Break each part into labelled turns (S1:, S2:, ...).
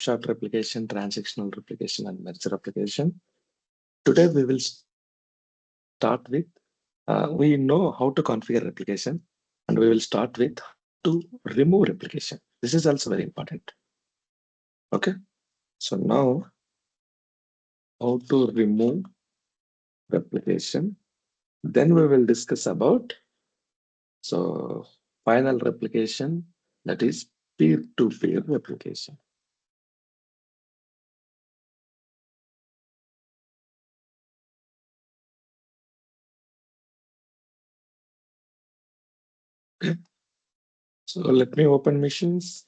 S1: snapshot replication, transactional replication, and merge replication. Today we will start with, we know how to configure replication, and we will start with to remove replication. This is also very important. Okay, so now how to remove replication. Then we will discuss about final replication, that is peer-to-peer replication. Okay. So let me open machines.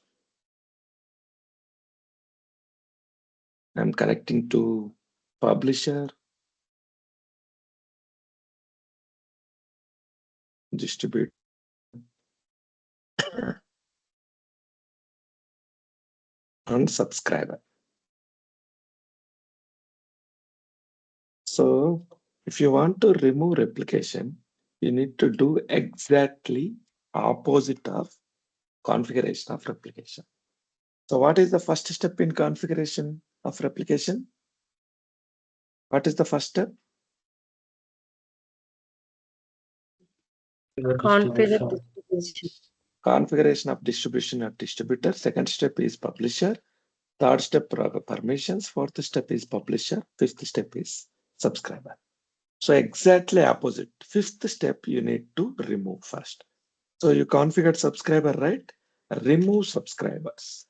S1: I'm connecting to publisher, distributor, and subscriber. So if you want to remove replication, you need to do exactly opposite of configuration of replication. So what is the first step in configuration of replication? What is the first step?
S2: Configure distribution.
S1: Configuration of distribution of distributor. Second step is publisher. Third step permissions. Fourth step is publisher. Fifth step is subscriber. So exactly opposite. Fifth step you need to remove first. So you configured subscriber, right? Remove subscribers.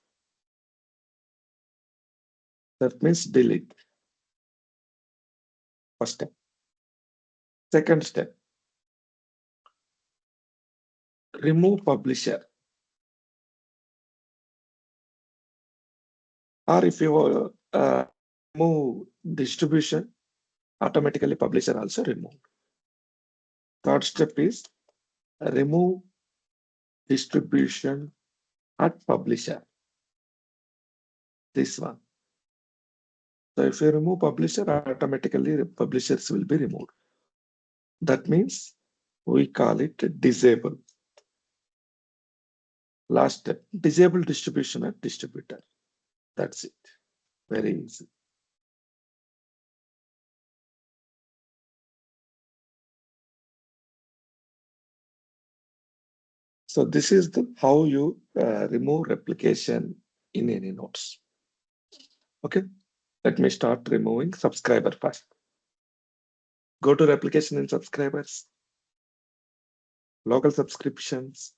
S1: That means delete. First step. Second step. Remove publisher. Or if you remove distribution, automatically publisher also removed. Third step is remove distribution at publisher. This one. So if you remove publisher, automatically the publishers will be removed. That means we call it disable. Last step, disable distribution at distributor. That's it. Very easy. So this is the how you remove replication in any nodes. Okay, let me start removing subscriber first. Go to replication in subscribers, local subscriptions.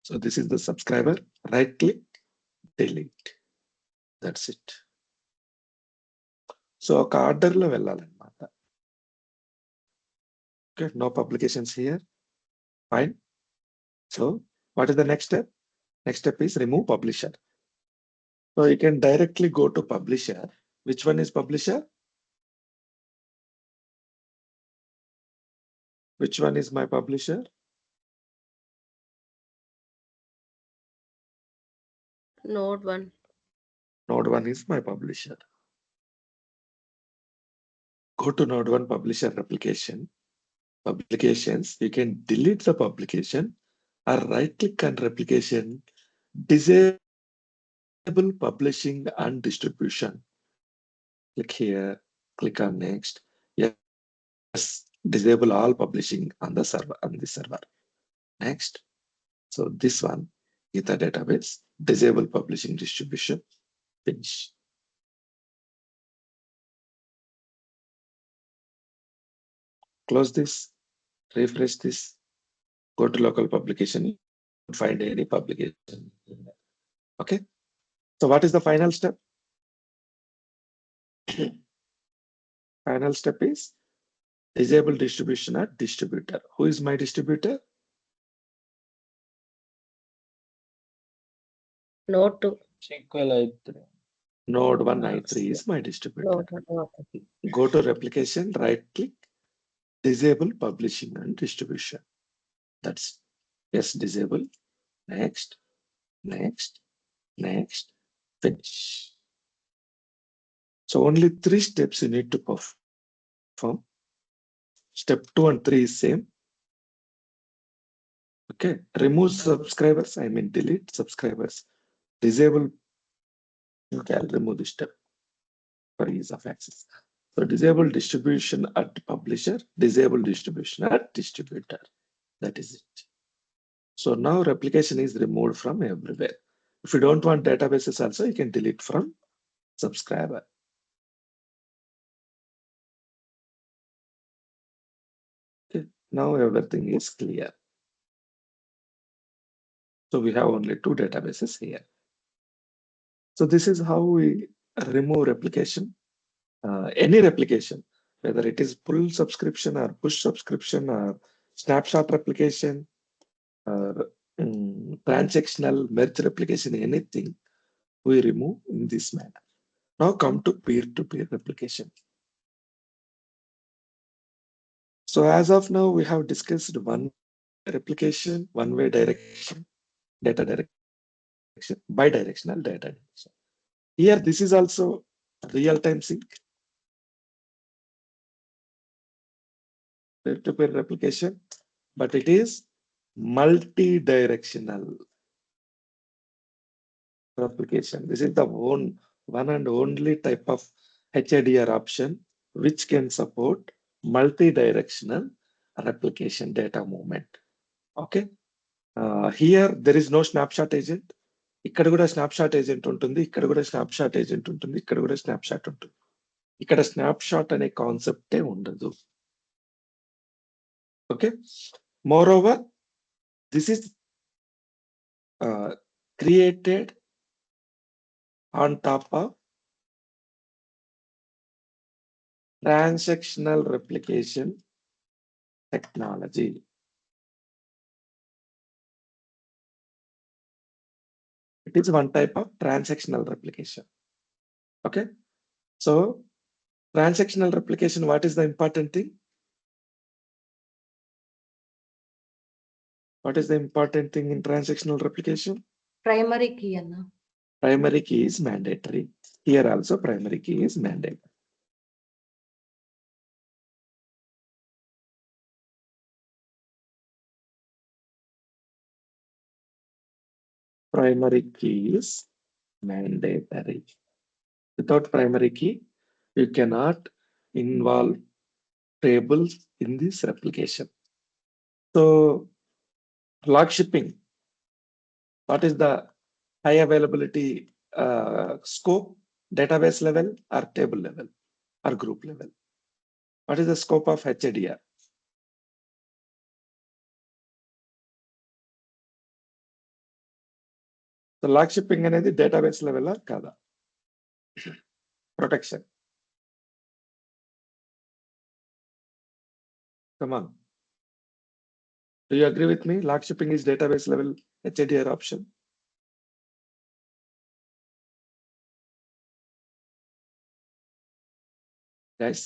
S1: So this is the subscriber, right click, delete. That's it. So ఒక order లో వెళ్ళాలన్నమాట. Okay, no publications here. Fine. So what is the next step? Next step is remove publisher. So you can directly go to publisher. Which one is publisher? Which one is my publisher?
S2: Node 1.
S1: Node 1 is my publisher. Go to Node 1 publisher replication. Publications, you can delete the publication or right click on replication, disable publishing and distribution. Click here, click on next. Yes, disable all publishing on the server, Next. So this one is the database, disable publishing distribution, finish. Close this, refresh this, go to local publication, find any publication. Okay. So what is the final step? Final step is disable distribution at distributor. Who is my distributor?
S2: Node 2.
S3: SQL i3.
S1: Node 1 i3 is my distributor. Go to replication, right click, disable publishing and distribution. That's yes, disable. Next, next, next, finish. So only 3 steps you need to perform. Step 2 and 3 is same. Okay, remove subscribers, I mean delete subscribers, disable, okay, I'll remove this step for ease of access. So disable distribution at publisher, disable distribution at distributor. That is it. So now replication is removed from everywhere. If you don't want databases also, you can delete from subscriber. Okay, now everything is clear. So we have only two databases here. So this is how we remove replication, any replication, whether it is pull subscription or push subscription or snapshot replication or transactional merge replication, anything we remove in this manner. Now come to peer-to-peer replication. So as of now, we have discussed one replication, one-way direction, data direction, bidirectional data direction. Here, this is also real-time sync, peer-to-peer replication, but it is multi-directional replication. This is the one and only type of HADR option which can support multi-directional replication data movement. Okay. Here there is no snapshot agent. ఇక్కడ కూడా snapshot agent ఉంటుంది, ఇక్కడ కూడా snapshot agent ఉంటుంది, ఇక్కడ కూడా snapshot ఉంటుంది. ఇక్కడ స్నాప్షాట్ అనే కాన్సెప్టే ఉండదు. Okay, more over this is created on top of transactional replication technology. It is one type of transactional replication. Okay, so transactional replication, what is the important thing? What is the important thing in transactional replication?
S2: Primary key, Anna.
S1: Primary key is mandatory. Here also primary key is mandatory. Primary key is mandatory. Without primary key, you cannot involve tables in this replication. So log shipping, what is the high availability scope? Database level or table level or group level? What is the scope of HADR? So log shipping అనేది database level or kada? Protection. Come on. Do you agree with me? Log shipping is database level HADR option. Guys.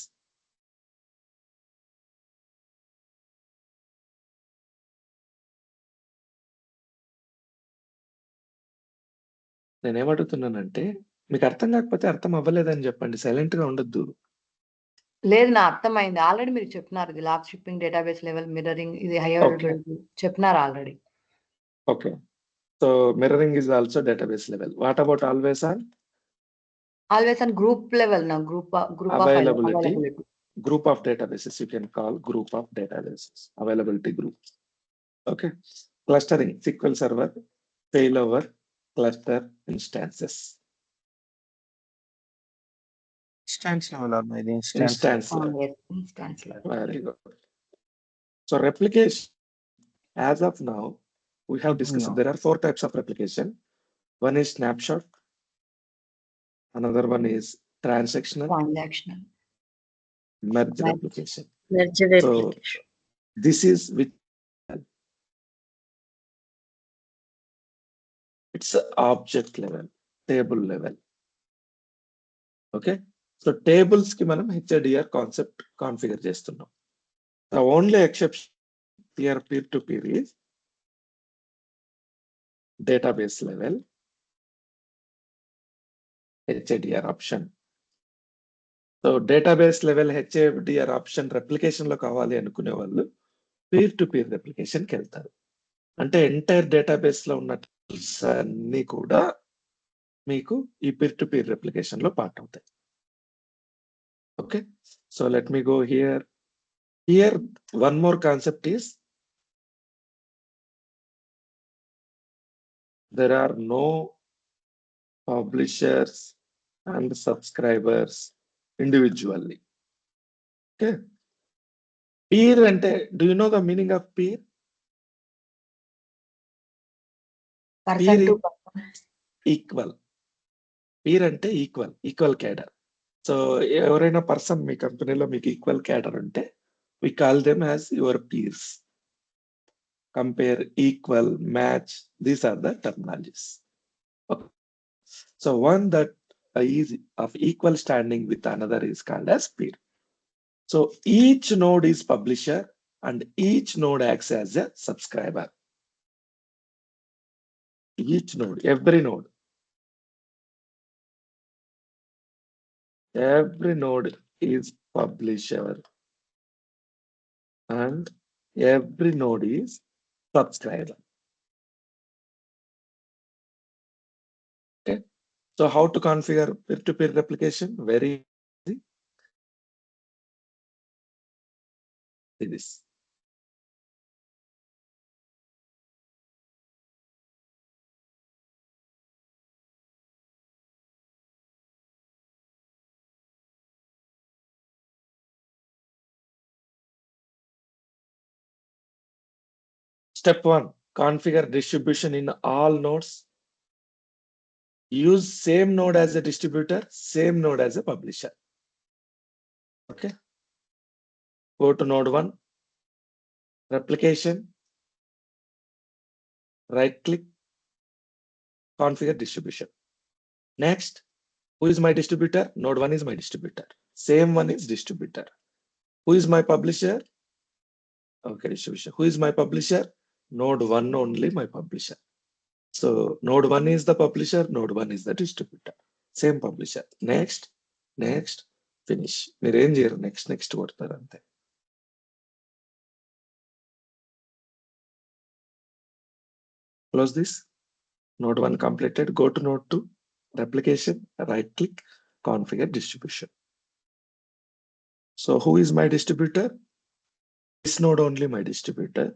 S1: నేను ఏమడుగుతున్నానంటే మీకు అర్థం కాకపోతే అర్థం అవ్వలేదని చెప్పండి, silent గా ఉండొద్దు.
S3: లేదు, నా అర్థమైంది. ఆల్రెడీ మీరు చెప్పినారు, ఇది log shipping, database level, mirroring, ఇది హైయర్ చెప్పినారు already.
S1: Okay, so mirroring is also database level. What about always on?
S3: Always on group level నా group
S1: availability. Group of databases you can call group of databases, availability group. Okay, clustering, SQL Server failover cluster instances.
S4: Instance level or maybe
S1: Instance level.
S3: Instance level.
S1: Very good. So replication, as of now, we have discussed there are 4 types of replication. One is snapshot, another one is transactional,
S3: transactional,
S1: merge replication.
S2: Merge
S1: So
S2: replication.
S1: this is which it's object level, table level. Okay, so tables ki manam HADR concept configure చేస్తున్నాం. The only exception here peer to peer is database level HADR option. So database level HADR option replication లో కావాలి అనుకునే వాళ్ళు peer to peer replication కి వెళ్తారు. అంటే entire database లో ఉన్న tools అన్ని కూడా మీకు ఈ పీర్ టు పీర్ రెప్లికేషన్ లో పార్ట్ అవుతాయి. Okay, so let me go here. Here one more concept is there are no publishers and subscribers individually. Okay, peer ante, do you know the meaning of peer?
S3: Person
S1: Peer
S3: to
S1: is equal. Peer ante equal cadre. So ఎవరైనా person మీ కంపెనీలో మీకు equal cadre ఉంటే we call them as your peers. Compare, equal, match, these are the terminologies. Okay. So one that is of equal standing with another is called as peer. So each node is publisher and each node acts as a subscriber. Each node, every node is publisher and every node is subscriber. Okay, so how to configure peer-to-peer replication? Very easy. This. Step 1, configure distribution in all nodes. Use same node as a distributor, same node as a publisher. Okay. Go to node 1, replication, right click, configure distribution. Next, who is my distributor? Node 1 is my distributor. Same one is distributor. Who is my publisher? Okay, distribution. Who is my publisher? Node 1 only my publisher. So node 1 is the publisher, node 1 is the distributor. Same publisher. Next, finish. మీరు ఏం చేయరు, next కొడతారు అంతే. Close this. Node 1 completed. Go to node 2, replication, right click, configure distribution. So who is my distributor? This node only my distributor.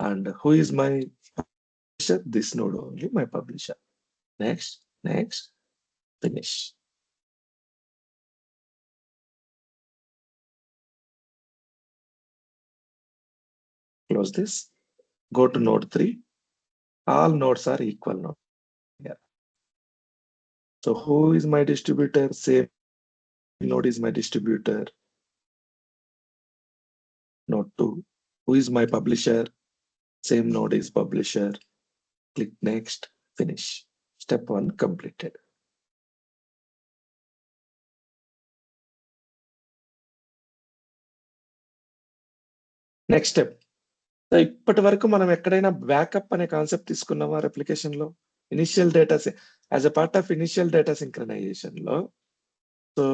S1: And who is my publisher? This node only my publisher. Next, finish. Close this. Go to node 3. All nodes are equal node here. So who is my distributor? Same node is my distributor. Node 2. Who is my publisher? Same node is publisher. Click next, finish. Step 1 completed. Next step. ఇప్పటి వరకు మనం ఎక్కడైనా backup అనే concept తీసుకున్నామా replication లో? Initial data as a part of initial data synchronization లో. So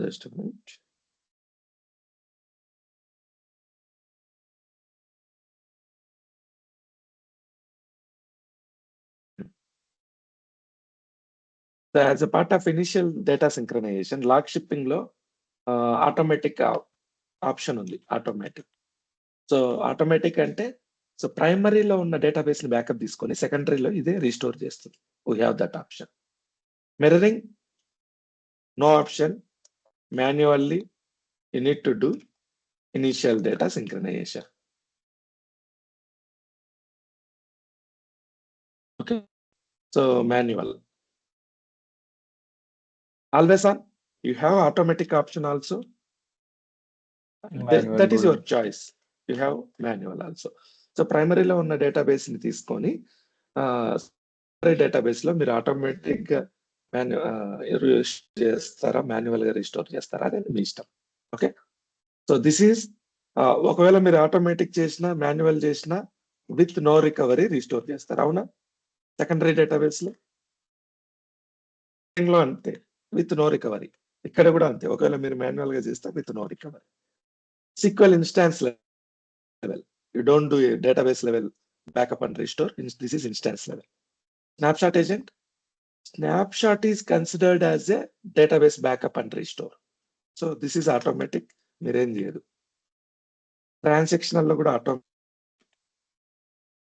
S1: just minute. As a part of initial data synchronization log shipping లో automatic option ఉంది. ఆటోమేటిక్. సో ఆటోమేటిక్ అంటే సో ప్రైమరీలో ఉన్న డేటాబేస్ ని బ్యాకప్ తీసుకొని సెకండరీలో ఇదే రీస్టోర్ చేస్తుంది. We have that option. Mirroring, no option. Manually you need to do initial data synchronisation. Okay, so manual. Always on. You have automatic option also. That is your choice. You have manual also. So primary లో ఉన్న database ని తీసుకొని database లో మీరు automatic గా చేస్తారా, manual గా restore చేస్తారా అనేది మీ ఇష్టం. ఓకే, సో దిస్ ఈస్ ఒకవేళ మీరు ఆటోమేటిక్ చేసినా మాన్యువల్ చేసినా విత్ నో రికవరీ రిస్టోర్ చేస్తారు. అవునా? సెకండరీ డేటాబేస్ లో అంతే, విత్ నో రికవరీ. ఇక్కడ కూడా అంతే. ఒకవేళ మీరు మాన్యువల్ గా చేస్తే with no recovery. SQL instance level, you don't do database level backup and restore. This is instance level. Snapshot agent, snapshot is considered as a database backup and restore. So this is automatic. మీరేం చేయదు. Transactional లో కూడా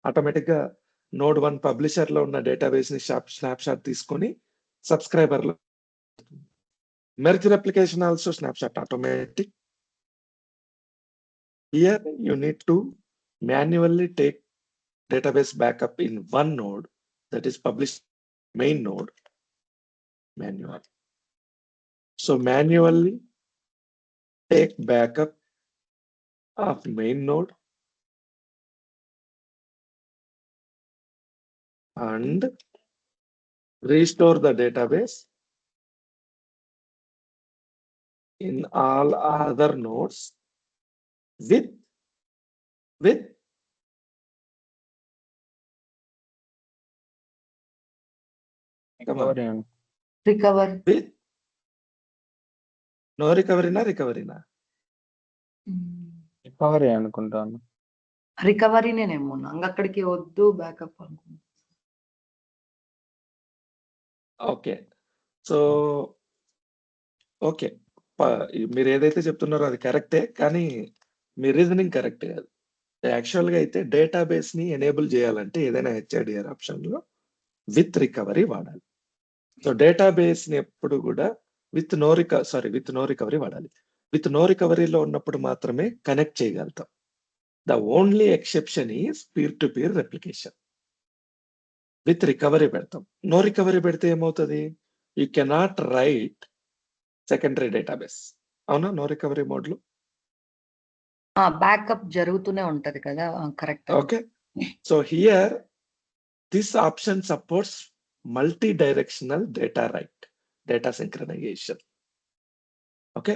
S1: automatic గా Node1 publisher లో ఉన్న database ని snapshot తీసుకొని subscriber లో merger application also snapshot automatic. Here you need to manually take database backup in one node, that is published main node, manual. So manually take backup of main node and restore the database in all other nodes with come on,
S3: recover
S1: with no recovery na
S4: recovery అనుకుంటాను.
S3: రికవరీనేమో అక్కడికి వద్దు backup అనుకుంటా.
S1: Okay. So okay, మీరు ఏదైతే చెప్తున్నారో అది కరెక్టే, కానీ మీ రీజనింగ్ కరెక్ట్ కాదు. యాక్చువల్ గా అయితే డేటాబేస్ ని ఎనేబుల్ చేయాలంటే ఏదైనా HRDR ఆప్షన్ లో విత్ రికవరీ వాడాలి. సో డేటాబేస్ ని ఎప్పుడు కూడా విత్ నో రికవరీ వాడాలి. విత్ నో రికవరీలో ఉన్నప్పుడు మాత్రమే కనెక్ట్ చేయగలుగుతాం. The only exception is peer to peer replication. With recovery పెడతాం. నో రికవరీ పెడితే ఏమవుతుంది? You cannot write secondary database. అవునా? నో రికవరీ మోడ్ లో
S3: బ్యాకప్ జరుగుతూనే ఉంటది కదా. Correct.
S1: Okay. So here this option supports multi-directional data write, data synchronization. Okay.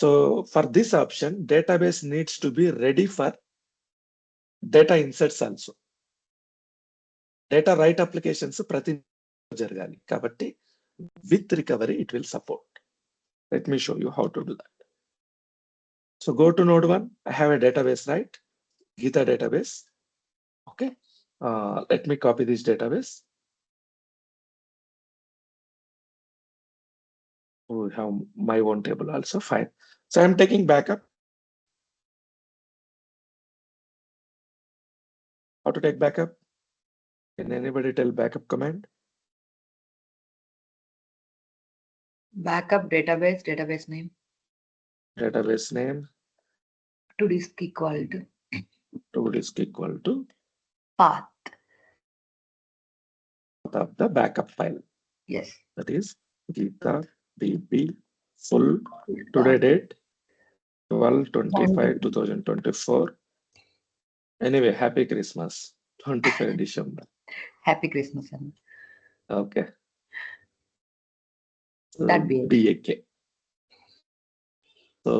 S1: So for this option, database needs to be ready for data inserts also. Data write applications prati jargali. Kabatti with recovery, it will support. Let me show you how to do that. So go to Node1. I have a database, right? Geeta database. Okay. Let me copy this database. We have my own table also, fine. So I'm taking backup. How to take backup? Can anybody tell backup command?
S3: Backup database name.
S1: Database name
S3: To disk equal
S1: to
S3: path
S1: of the backup file.
S3: Yes.
S1: That is Geeta DB full today date 12/25/2024. Anyway, happy Christmas. 25 December.
S3: Happy Christmas.
S1: Okay.
S3: That be
S1: DAK. So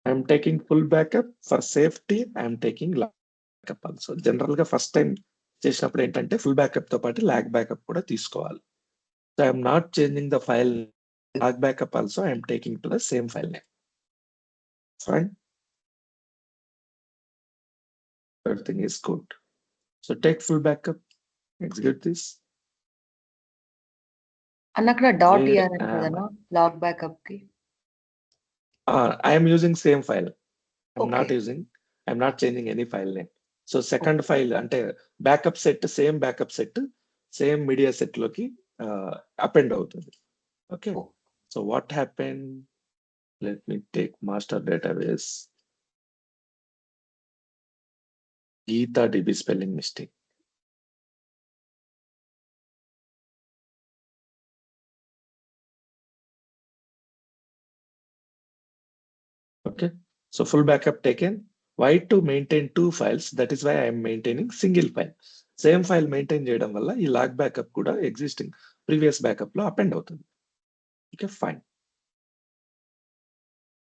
S1: I'm taking full backup. For safety, I'm taking backup also. General గా first time చేసినప్పుడు ఏంటంటే full backup తో పాటు log backup కూడా తీసుకోవాలి. So I'm not changing the file lag backup also. I'm taking to the same file name. Fine. Everything is good. So take full backup. Execute this.
S3: అన్నక్కడ .er కదనా log backup కి.
S1: I am using same file. I'm
S3: Okay.
S1: not changing any file name. So second file ante backup set, same backup set, same media set loki append avutundi. Okay.
S3: Oh.
S1: So what happened? Let me take master database. Geeta DB spelling mistake. Okay. So full backup taken. Why to maintain two files? That is why I am maintaining single file. Same file maintain చేయడం వల్ల ఈ log backup కూడా existing previous backup లో append అవుతుంది. Okay, fine.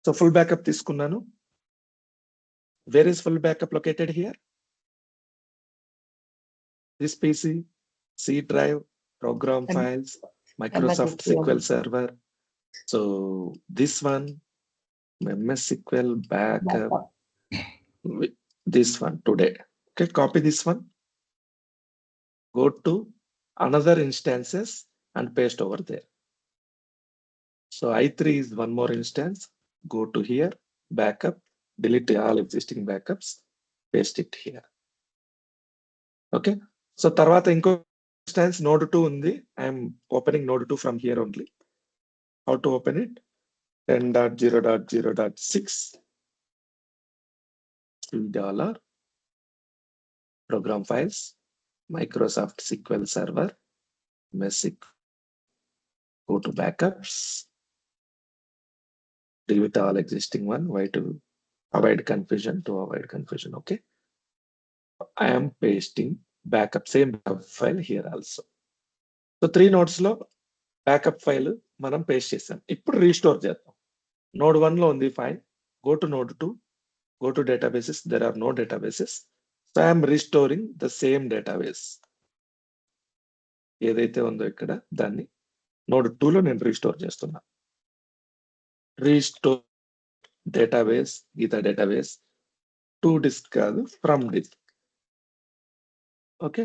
S1: So full backup తీసుకున్నాను. Where is full backup located here? This PC, C drive, program files, Microsoft SQL Server, So this one, MS SQL backup, this one today. Okay, copy this one. Go to another instances and paste over there. So I3 is one more instance. Go to here, backup, delete all existing backups, paste it here. Okay. So తర్వాత ఇంకో instance node 2 ఉంది. I'm opening node 2 from here only. How to open it? 10.0.0.6 $3 program files, Microsoft SQL Server, MESIC. Go to backups, delete all existing one. Why? To avoid confusion, okay. I am pasting backup, same backup file here also. So 3 nodes లో backup file మనం paste చేసాం. ఇప్పుడు restore చేద్దాం. Node 1 లో ఉంది file. Go to node 2, go to databases. There are no databases. So I am restoring the same database. ఏదైతే ఉందో ఇక్కడ దాన్ని నోడ్ 2 లో నేను రీస్టోర్ చేస్తున్నా. Restore database, Geeta database to disk కాదు, ఫ్రమ్ డిస్క్. ఓకే.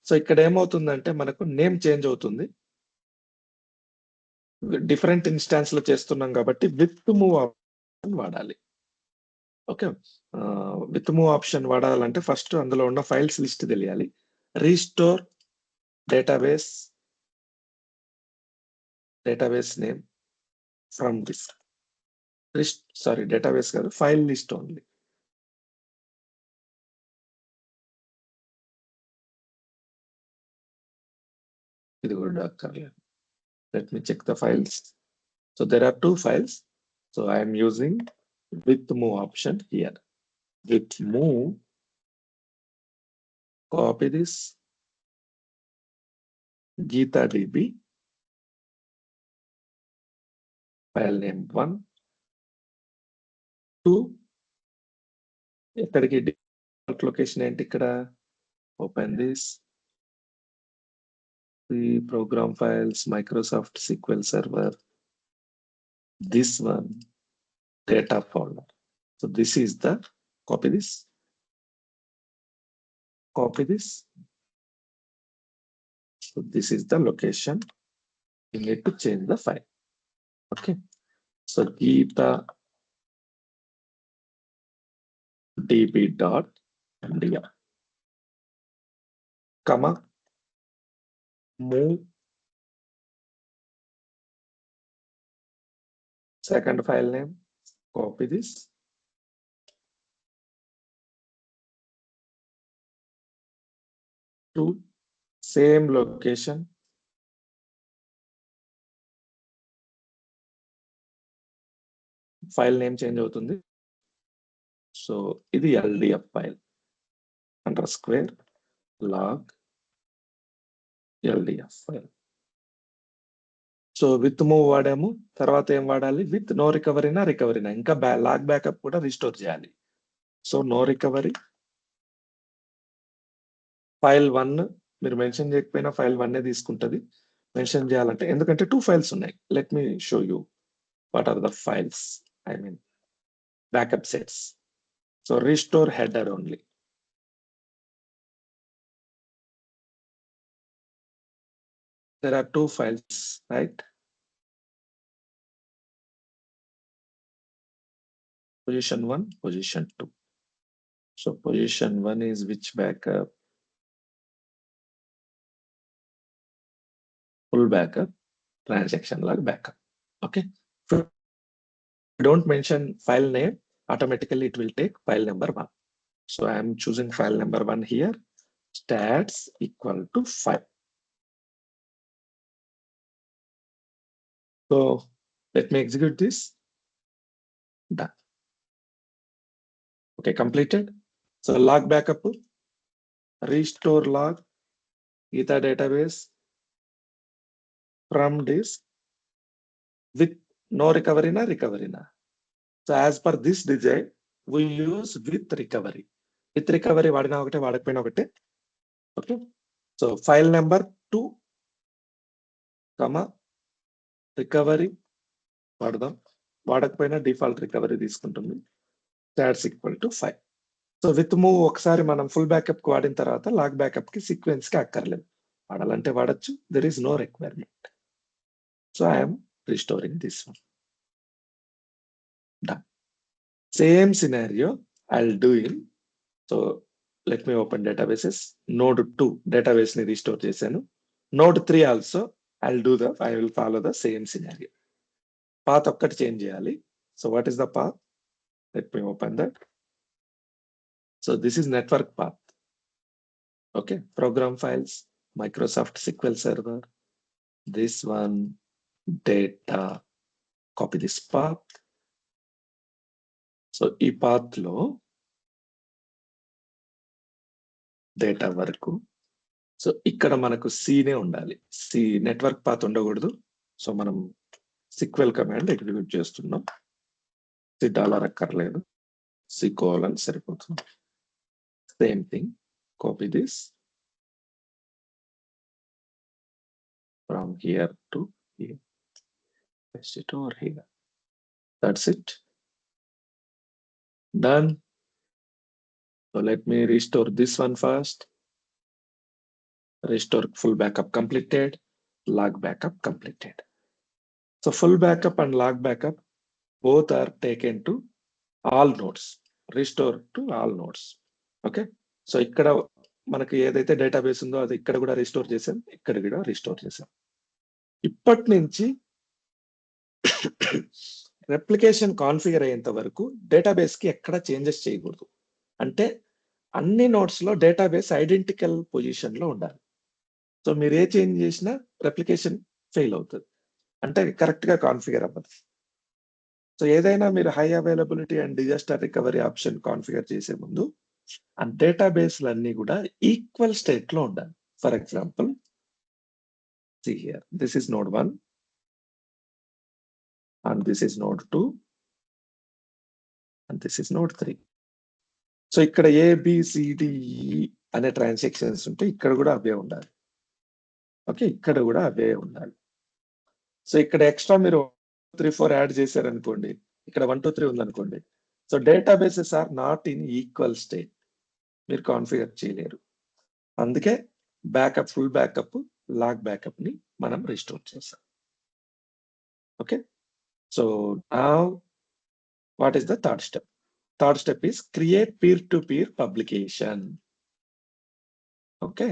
S1: సో ఇక్కడ ఏమవుతుందంటే మనకు నేమ్ చేంజ్ అవుతుంది. డిఫరెంట్ ఇన్స్టాన్స్ లో చేస్తున్నాం కాబట్టి విత్ మూవ్ ఆప్షన్ వాడాలి. ఓకే. విత్ మూవ్ ఆప్షన్ వాడాలంటే ఫస్ట్ అందులో ఉన్న ఫైల్స్ లిస్ట్ తెలియాలి. Restore database name from disk. Database కాదు, ఫైల్ లిస్ట్ ఓన్లీ. ఇది కూడా అక్కర్లేదు. Let me check the files. So there are 2 files. So I am using with move option here. With move, copy this Geeta DB, file name 1, 2. ఇక్కడికి default location ఏంటి ఇక్కడ? Open this. The program files, Microsoft SQL Server. This one, data folder. So this is the, copy this. So this is the location. You need to change the file. Okay. So Geeta db.mdr, comma, move, second file name, copy this. To same location. File name change అవుతుంది. So ఇది LDF file _ log LDF file. So with move వాడాము. తర్వాత ఏం వాడాలి? With no రికవరీనా రికవరీనా, ఇంకా log backup కూడా restore చేయాలి. So no recovery file 1 మీరు మెన్షన్ చేయకపోయినా ఫైల్ 1 తీసుకుంటది. మెన్షన్ చేయాలంటే ఎందుకంటే 2 ఫైల్స్ ఉన్నాయి. Let me show you what are the files, I mean backup sets. So restore header only. There are 2 files, right? Position 1, position 2. So position 1 is which backup? Full backup, transaction log backup. Okay. If you don't mention file name, automatically it will take file number 1. So I am choosing file number 1 here. Stats equal to 5. So let me execute this. Done. Okay, completed. So log backup, restore log, Geeta database from disk with no recovery na recovery na. So as per this design, we use with recovery. With recovery వాడినా ఒకటే వాడకపోయినా ఒకటే. Okay. So file number 2, comma, recovery వాడదాం. వాడకపోయినా default recovery తీసుకుంటుంది. Stats equal to 5. So with move ఒకసారి మనం full బ్యాకప్‌కి వాడిన తర్వాత లాగ్ బ్యాకప్‌కి సీక్వెన్స్‌కి అక్కర్లేదు. వాడాలంటే వాడొచ్చు. There is no requirement. So I am restoring this one. Done. Same scenario I'll do in. So let me open databases. Node 2 database ni restore చేశాను. Node 3 also I will follow the same scenario. Path ఒక్కటి change చేయాలి. So what is the path? Let me open that. So this is network path. Okay, program files, Microsoft SQL Server, this one, data, copy this path. So ఈ path లో data వరకు. So ఇక్కడ మనకు సీనే ఉండాలి. C network path ఉండకూడదు. So మనం sequel command execute చేస్తున్నాం. C dollar అక్కర్లేదు. సి కోలన్ సరిపోతుంది. Same thing. Copy this from here to hear. Paste it over here. That's it. Done. So let me restore this one first. Restore full backup completed. Log backup completed. So full backup and log backup both are taken to all nodes. Restore to all nodes. Okay. So ఇక్కడ మనకి ఏదైతే database ఉందో అది ఇక్కడ కూడా restore చేసాం, ఇక్కడ కూడా రిస్టోర్ చేసాం. ఇప్పటి నుంచి రెప్లికేషన్ కాన్ఫిగర్ అయ్యేంత వరకు డేటాబేస్ కి ఎక్కడ చేంజెస్ చేయకూడదు. అంటే అన్ని నోట్స్ లో డేటాబేస్ ఐడెంటికల్ పొజిషన్ లో ఉండాలి. సో మీరు ఏ చేంజ్ చేసినా రెప్లికేషన్ ఫెయిల్ అవుతుంది, అంటే కరెక్ట్ గా కాన్ఫిగర్ అవ్వదు. సో ఏదైనా మీరు high availability and disaster recovery option configure చేసే ముందు ఆ డేటాబేస్లన్నీ కూడా ఈక్వల్ స్టేట్ లో ఉండాలి. For example, see here, this is node 1 and this is node 2 and this is node 3. So ఇక్కడ ABCDE అనే ట్రాన్సాక్షన్స్ ఉంటే ఇక్కడ కూడా అవే ఉండాలి. ఓకే, ఇక్కడ కూడా అవే ఉండాలి. సో ఇక్కడ ఎక్స్ట్రా మీరు 3, 4 యాడ్ చేశారనుకోండి, ఇక్కడ 1, 2, 3 ఉందనుకోండి, so databases are not in equal state, మీరు కాన్ఫిగర్ చేయలేరు. అందుకే backup, full backup, log backup ని మనం రిస్టోర్ చేసాం. Okay, so now what is the third step? Third step is create peer to peer publication. Okay,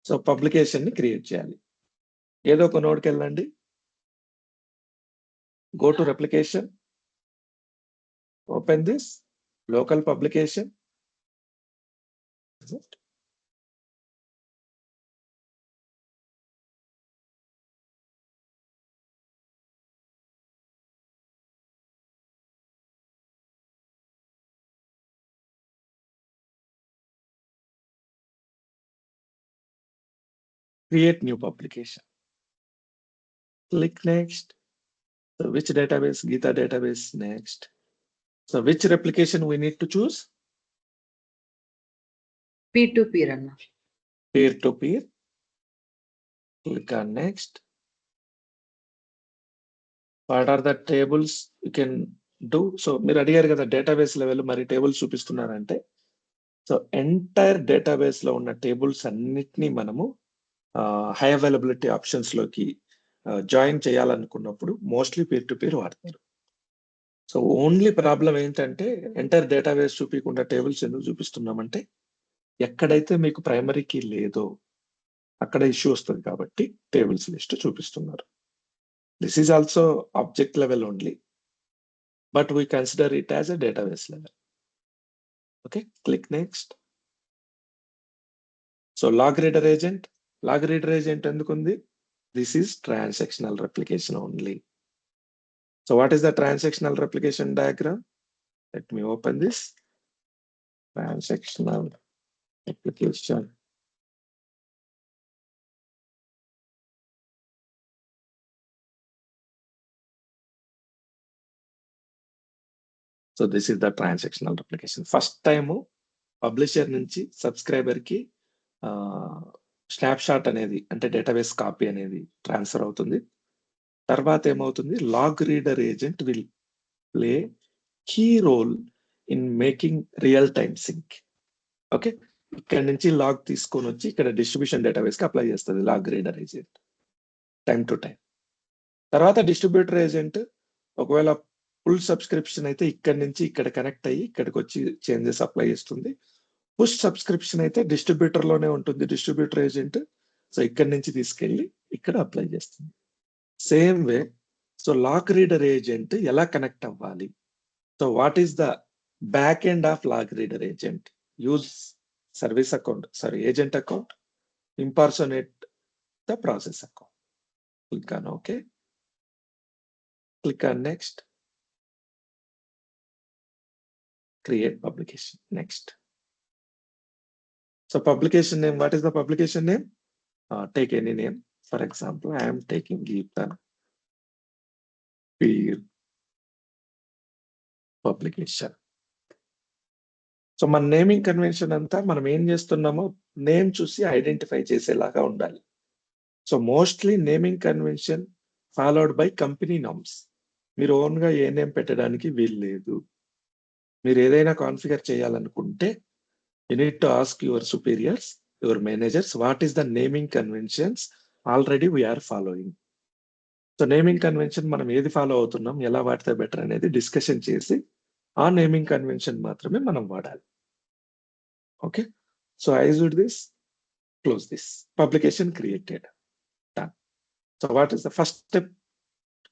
S1: so publication ని create చేయాలి. ఏదో ఒక నోడ్కి వెళ్ళండి, go to replication, open this local publication. Create new publication. Click next. So which database? Geeta database next. So which replication we need to choose?
S3: Peer to peer అన్న.
S1: Peer to peer. Click on next. What are the tables you can do? So మీరు అడిగారు కదా database level మరి tables చూపిస్తున్నారంటే, so entire database లో ఉన్న tables అన్నిటినీ మనము high availability options లోకి జాయిన్ చేయాలనుకున్నప్పుడు మోస్ట్లీ పీర్ టు పీర్ వాడతారు. సో ఓన్లీ ప్రాబ్లం ఏంటంటే ఎంటైర్ డేటాబేస్ చూపించకుండా టేబుల్స్ ఎందుకు చూపిస్తున్నామంటే, ఎక్కడైతే మీకు ప్రైమరీ కీ లేదో అక్కడ ఇష్యూ వస్తుంది కాబట్టి టేబుల్స్ లిస్ట్ చూపిస్తున్నారు. This is also object level only, but we consider it as a database level. Okay, click next. So log reader agent ఎందుకు ఉంది? This is transactional replication only. So what is the transactional replication diagram? Let me open this. Transactional replication. So this is the transactional replication. First time publisher నుంచి subscriber కి snapshot అనేది, అంటే database copy అనేది transfer అవుతుంది. తర్వాత ఏమవుతుంది, log reader agent will play key role in making real time sync. Okay, ఇక్కడ నుంచి లాగ్ తీసుకొని వచ్చి ఇక్కడ డిస్ట్రిబ్యూషన్ డేటాబేస్ కి అప్లై చేస్తుంది log reader agent time to time. తర్వాత డిస్ట్రిబ్యూటర్ ఏజెంట్ ఒకవేళ ఫుల్ సబ్స్క్రిప్షన్ అయితే ఇక్కడ నుంచి ఇక్కడ కనెక్ట్ అయ్యి ఇక్కడికి వచ్చి చేంజెస్ అప్లై చేస్తుంది. పుష్ సబ్స్క్రిప్షన్ అయితే డిస్ట్రిబ్యూటర్ లోనే ఉంటుంది డిస్ట్రిబ్యూటర్ ఏజెంట్, సో ఇక్కడ నుంచి తీసుకెళ్ళి ఇక్కడ అప్లై చేస్తుంది. Same way so log reader agent ఎలా కనెక్ట్ అవ్వాలి, so what is the back end of log reader agent, use service account agent account, impersonate the process account. Click on OK. Click on next. Create publication. Next. So publication name, what is the publication name? Take any name. For example, I am taking Geeta Peer Publication. So మన naming convention అంతా మనం ఏం చేస్తున్నామో name చూసి identify చేసేలాగా ఉండాలి. So mostly naming convention followed by company norms. మీరు own గా ఏ నేమ్ పెట్టడానికి వీలు లేదు. మీరు ఏదైనా కాన్ఫిగర్ చేయాలనుకుంటే you need to ask your superiors, your managers, what is the naming conventions already we are following. So naming convention మనం ఏది ఫాలో అవుతున్నాం, ఎలా వాడితే బెటర్ అనేది డిస్కషన్ చేసి ఆ నేమింగ్ కన్వెన్షన్ మాత్రమే మనం వాడాలి. Okay, so I did this, close this, publication created, done. So what is the first step?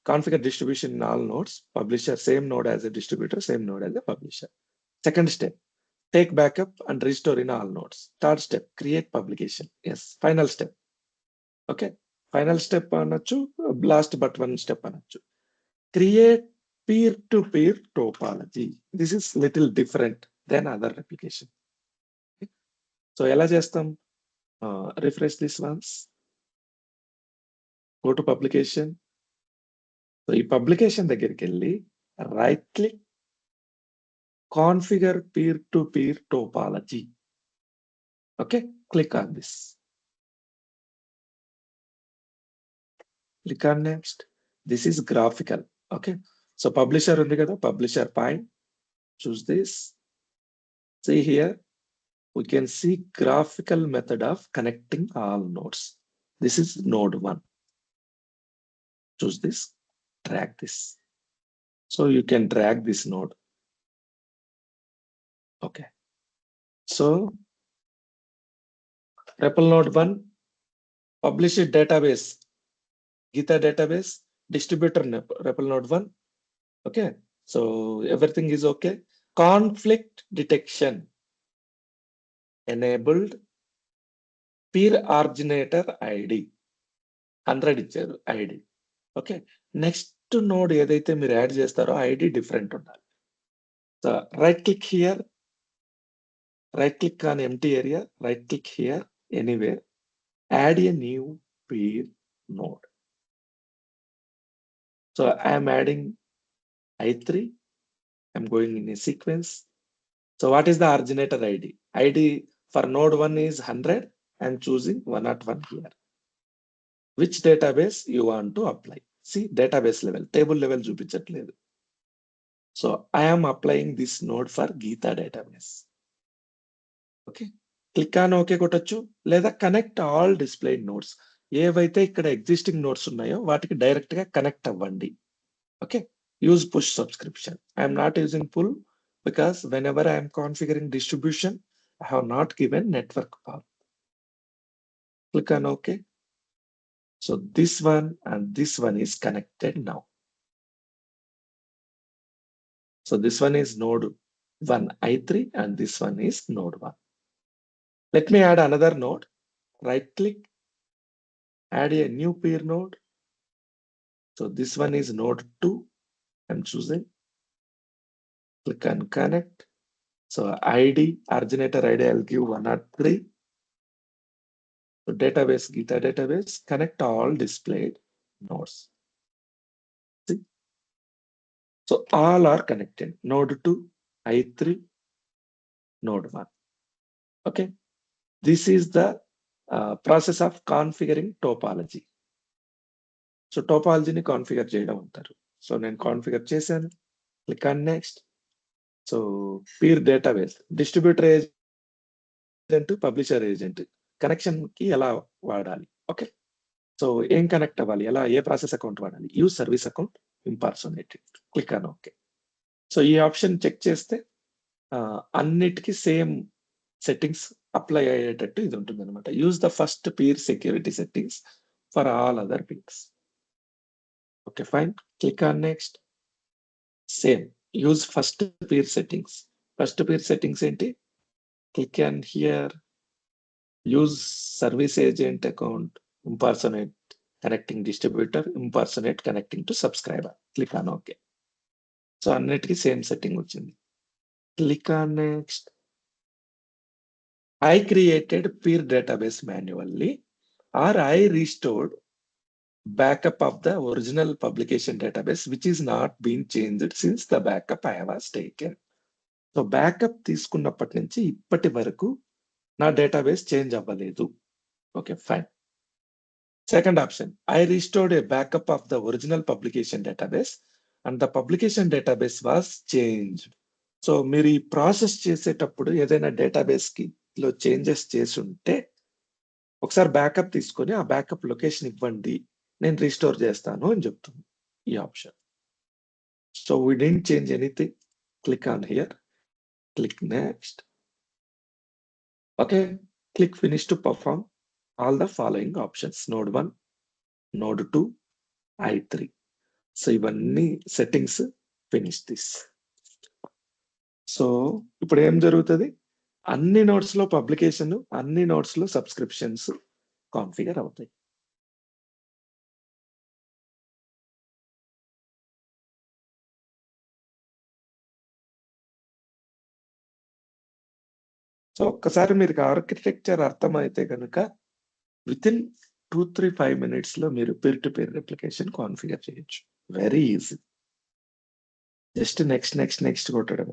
S1: Configure distribution in all nodes, publisher same node as a distributor, same node as a publisher. Second step, take backup and restore in all nodes. Third step, create publication. Yes, final step. Okay, final step anachu, last but one step anachu. Create peer-to-peer topology. This is little different than other application. So ఎలా చేస్తాం, refresh this once, go to publication. So ఈ publication దగ్గరికి వెళ్ళి right click, configure peer to peer topology. Okay, click on this, click on next. This is graphical. Okay, so publisher ఉంది కదా, publisher పైన choose this, see here we can see graphical method of connecting all nodes. This is node 1. Choose this, drag this. So you can drag this node. Okay. So REPL node 1, publish it database, Geeta database, distributor REPL node 1. Okay. So everything is okay. Conflict detection enabled, peer originator ID 100 ఇచ్చారు ID. Okay, next node ఏదైతే మీరు add చేస్తారో ID different ఉండాలి. So right click here, right click on empty area, right click here anywhere, add a new peer node. So I am adding I3, I'm going in a sequence. So what is the originator ID? ID for node 1 is 100. I'm choosing 101 here. Which database you want to apply? See, database level, table level చూపించట్లేదు. So I am applying this node for Geeta database. Okay, click on OK కొట్టొచ్చు, లేదా connect all displayed nodes. ఏవైతే ఇక్కడ existing nodes ఉన్నాయో వాటికి direct గా connect అవ్వండి. Okay, use push subscription. I am not using pull because whenever I am configuring distribution, I have not given network path. Click on OK. So this one and this one is connected now. So this one is node 1 I3 and this one is node 1. Let me add another node. Right click, add a new peer node. So this one is node 2. I'm choosing. Click on connect. So ID, originator ID, I'll give 103. So database, Geeta database, connect all displayed nodes. See? So all are connected. Node 2, I3, node 1. Okay. This is the process of configuring topology. So టోపాలజీని configure చేయడం అంటారు. So నేను configure చేశాను. Click on next. So peer database, distributor agent, publisher agent connection కి ఎలా వాడాలి? Okay. So ఏం connect అవ్వాలి? ఎలా, ఏ ప్రాసెస్ అకౌంట్ వాడాలి? Use service account impersonated. Click on okay. So ఈ ఆప్షన్ చెక్ చేస్తే అన్నిటికీ సేమ్ సెట్టింగ్స్ అప్లై అయ్యేటట్టు ఇది ఉంటుందన్నమాట. Use the first peer security settings for all other peers. Okay fine. Click on next. Same use first peer settings. First peer settings ఏంటి? Click on here. Use service agent account impersonate connecting distributor, impersonate connecting to subscriber. Click on okay. So అన్నిటికీ same setting వచ్చింది. Click on next. I created peer database manually, or I restored backup of the original publication database which is not been changed since the backup I was taken. So backup తీసుకున్నప్పటి నుంచి ఇప్పటి వరకు నా database change అవ్వలేదు. Okay fine. Second option, I restored a backup of the original publication database and the publication database was changed. So మీరు ఈ process చేసేటప్పుడు ఏదైనా డేటాబేస్ కి లో చేంజెస్ చేసి ఉంటే ఒకసారి బ్యాకప్ తీసుకొని ఆ బ్యాకప్ లొకేషన్ ఇవ్వండి, నేను రీస్టోర్ చేస్తాను అని చెప్తుంది ఈ option. So we didn't change anything. Click on here. Click next. Okay. Click finish to perform all the following options. Node 1, node 2, i3. So ఇవన్నీ సెట్టింగ్స్ ఫినిష్ దిస్. సో ఇప్పుడు ఏం జరుగుతుంది? అన్ని నోట్స్ లో పబ్లికేషన్, అన్ని నోట్స్ లో subscriptions configure అవుతాయి. So ఒక్కసారి మీకు ఆర్కిటెక్చర్ అర్థమైతే కనుక విత్ ఇన్ 2-3-5 మినిట్స్ లో మీరు peer to peer application configure చేయొచ్చు. Very easy. Just next next next కొట్టడం.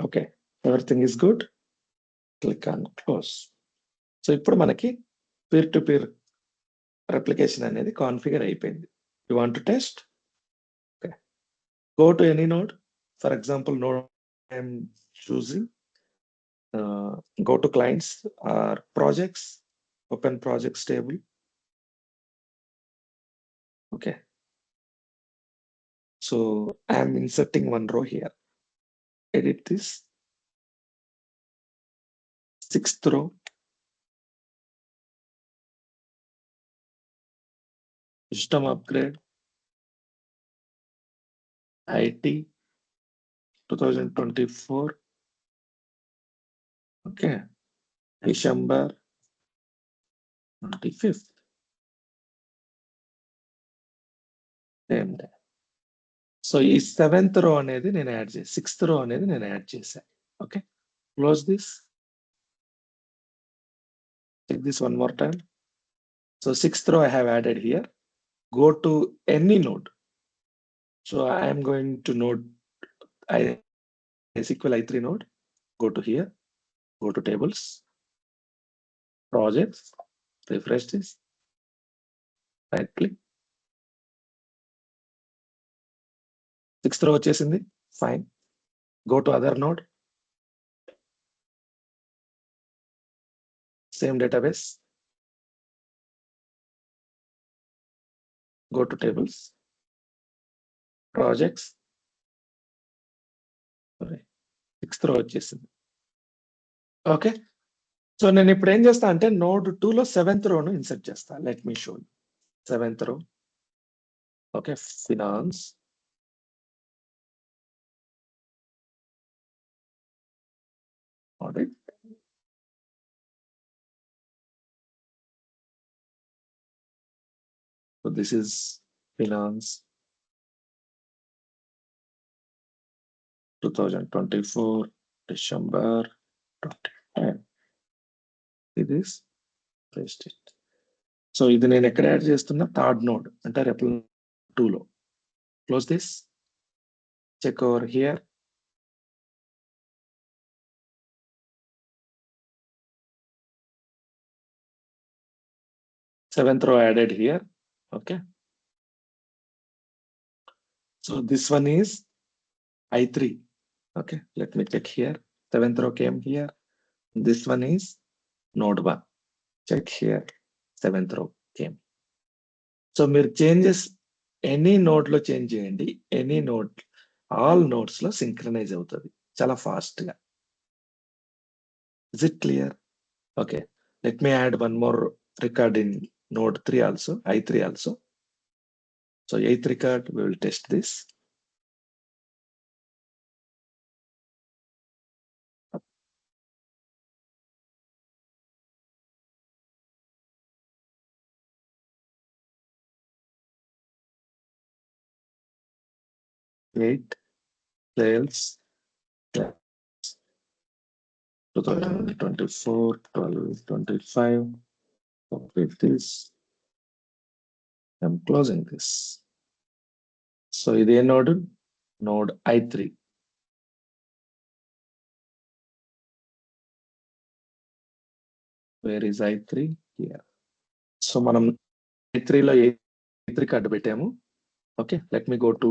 S1: Okay, everything is good. Click on close. So ఇప్పుడు మనకి పీర్ టు పీర్ అప్లికేషన్ అనేది కాన్ఫిగర్ అయిపోయింది. You want to test? Okay, go to any node. For example node I'm choosing. Go to clients or projects, open projects table. Okay. So I am inserting one row here. Edit this. 6th row. System upgrade. IT 2024. Okay. December 25th. Same day. So ఈ 7th రో అనేది నేను add చేసి 6th రో అనేది నేను add చేశాను. Okay, close this. Check this one more time. So 6th row I have added here. Go to any node. So I am going to node SQL i3 node. Go to here. Go to tables, projects, refresh this, right click. 6th row వచ్చేసింది. Fine. Go to other node. Same database. Go to tables, projects. Sorry. 6th row వచ్చేసింది. Okay, so నేను ఇప్పుడు ఏం చేస్తా అంటే node 2 లో 7th రోను insert చేస్తా. Let me show. 7th row. Okay, finance. Audit. So this is finance 2024 December 2010. It is paste it. So ఇది నేను ఎక్కడ యాడ్ చేస్తున్నా థర్డ్ నోడ్ అంటే రెపల్ 2 లో. Close this, check over here. Seventh row added here. Okay. So this one is I3. Okay, let me check here. Seventh row came here. This one is node 1. Check here. Seventh row came. So మీరు changes any node లో change చేయండి, any node, all nodes లో synchronise అవుతుంది చాలా fast గా. Is it clear? Okay, let me add one more record in node 3 also, I3 also. So 8th record, we will test this. Eight sales 2024, 12, 25. Complete this. I'm closing this. So ఇదే node, node I3. Where is I3? Here. So మనం I3 లో A3 card పెట్టాము. Okay, let me go to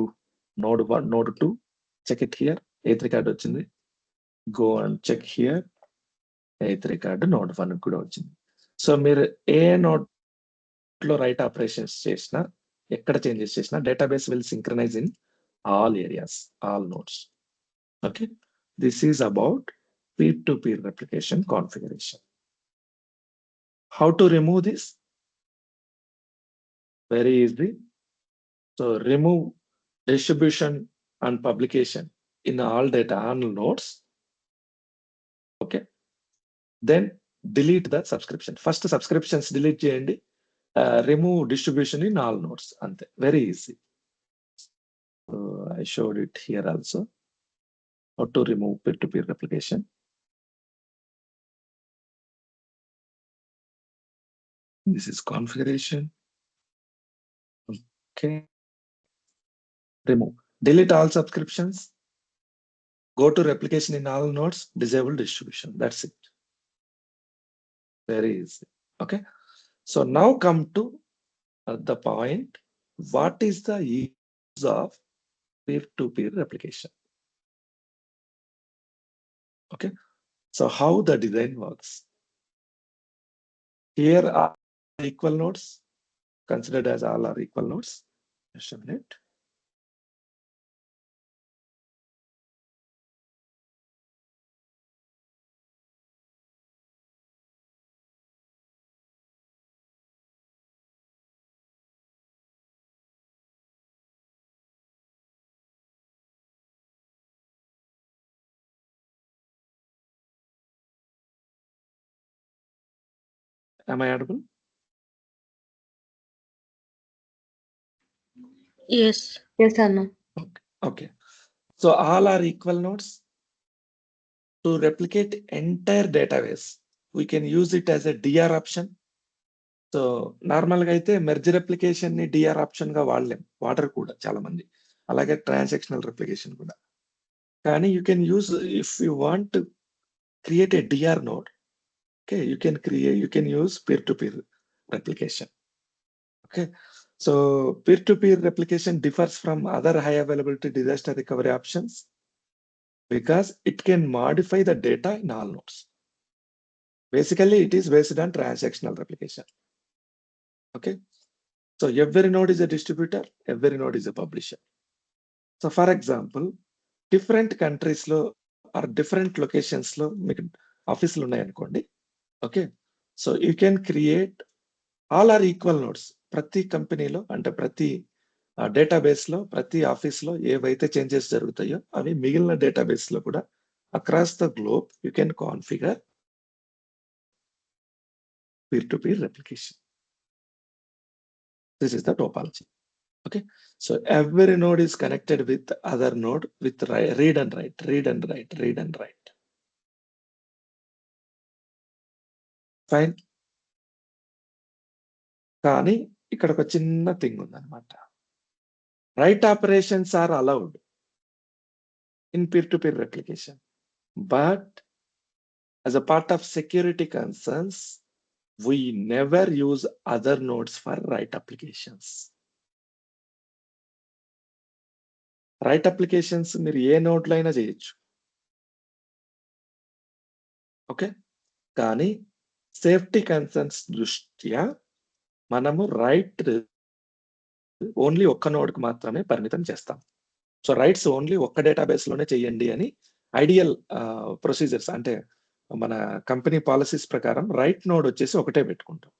S1: node 1, node 2. Check it here. A3 card వచ్చింది. Go and check here. A3 card node 1 కూడా వచ్చింది. So మీరు ఏ node లో right operations చేసినా, ఎక్కడ చేంజెస్ చేసినా database will synchronise in all areas, all nodes. Okay, this is about peer-to-peer replication configuration. How to remove this? Very easy. So remove distribution and publication in all data on nodes. Okay, then delete the subscription. First subscriptions delete cheyandi, remove distribution in all nodes. Ante, very easy. So I showed it here also. How to remove peer-to-peer replication. This is configuration. Okay. Remove. Delete all subscriptions. Go to replication in all nodes. Disable distribution. That's it. Very easy. Okay. So now come to the point. What is the use of peer-to-peer replication? Okay. So how the design works? Here are equal nodes, considered as all are equal nodes. Just a minute. Am I audible?
S2: Yes.
S3: Yes, Anna.
S1: Okay. So all are equal nodes. To replicate entire database, we can use it as a DR option. So నార్మల్గా అయితే merge replication ని DR option గా వాడరు కూడా చాలా మంది, అలాగే transactional replication కూడా. కానీ you can use if you want create a DR node. Okay, you can use peer to peer replication. Okay, so peer to peer replication differs from other high availability disaster recovery options because it can modify the data in all nodes. Basically it is based on transactional replication. Okay, so every node is a distributor, every node is a publisher. So for example, different countries లో or different locations లో మీకు ఆఫీసులు ఉన్నాయనుకోండి. Okay, so you can create all are equal nodes. ప్రతి కంపెనీలో అంటే ప్రతి database లో ప్రతి ఆఫీస్ లో ఏవైతే చేంజెస్ జరుగుతాయో అవి మిగిలిన డేటాబేస్ లో కూడా across the globe you can configure peer-to-peer replication. This is the topology. Okay, so every node is connected with other node with read and write, read and write, read and write. Fine. కానీ ఇక్కడ ఒక చిన్న thing ఉందన్నమాట. Write operations are allowed in peer-to-peer replication, but as a part of security concerns, we never use other nodes for write applications. Write applications మీరు ఏ node లో అయినా చేయొచ్చు. Okay, కానీ సేఫ్టీ కన్సర్న్స్ దృష్ట్యా మనము రైట్ ఓన్లీ ఒక్క నోడ్కి మాత్రమే పరిమితం చేస్తాం. సో రైట్స్ ఓన్లీ ఒక్క డేటాబేస్ లోనే చేయండి అని ఐడియల్ ప్రొసీజర్స్, అంటే మన కంపెనీ పాలసీస్ ప్రకారం రైట్ నోడ్ వచ్చేసి ఒకటే పెట్టుకుంటాం.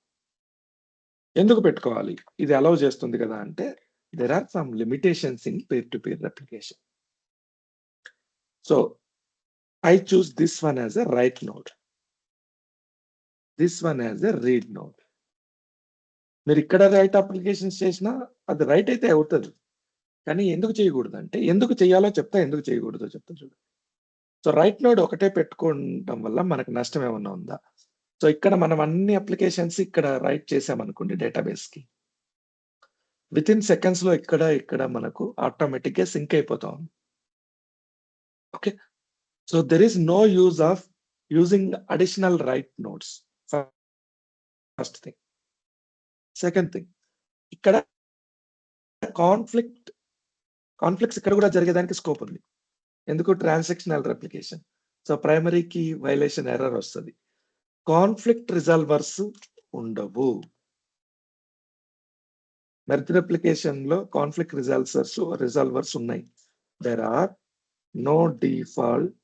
S1: ఎందుకు పెట్టుకోవాలి? ఇది అలౌ చేస్తుంది కదా అంటే there are some limitations in peer-to-peer replication. So I choose this one as a write node, this one as a read node. మీరు ఇక్కడ రైట్ అప్లికేషన్స్ చేసినా అది రైట్ అయితే అవుతుంది, కానీ ఎందుకు చేయకూడదు అంటే ఎందుకు చేయాలో చెప్తా, ఎందుకు చేయకూడదో చెప్తా చూడండి. సో రైట్ నోడ్ ఒకటే పెట్టుకోవడం వల్ల మనకు నష్టం ఏమన్నా ఉందా? సో ఇక్కడ మనం అన్ని అప్లికేషన్స్ ఇక్కడ రైట్ చేసామనుకోండి డేటాబేస్ కి, విత్ ఇన్ సెకండ్స్ లో ఇక్కడ మనకు ఆటోమేటిక్ గా సింక్ అయిపోతాం. Okay, so there is no use of using additional write notes. First thing. Second thing, ఇక్కడ కాన్ఫ్లిక్ట్స్ ఇక్కడ కూడా జరిగేదానికి స్కోప్ ఉంది. ఎందుకు? Transactional replication. So primary key violation error వస్తుంది. కాన్ఫ్లిక్ట్ రిజాల్వర్స్ ఉండవు. మెర్జ్ రెప్లికేషన్ లో కాన్ఫ్లిక్ట్ రిజాల్వర్స్ ఉన్నాయి. There are no default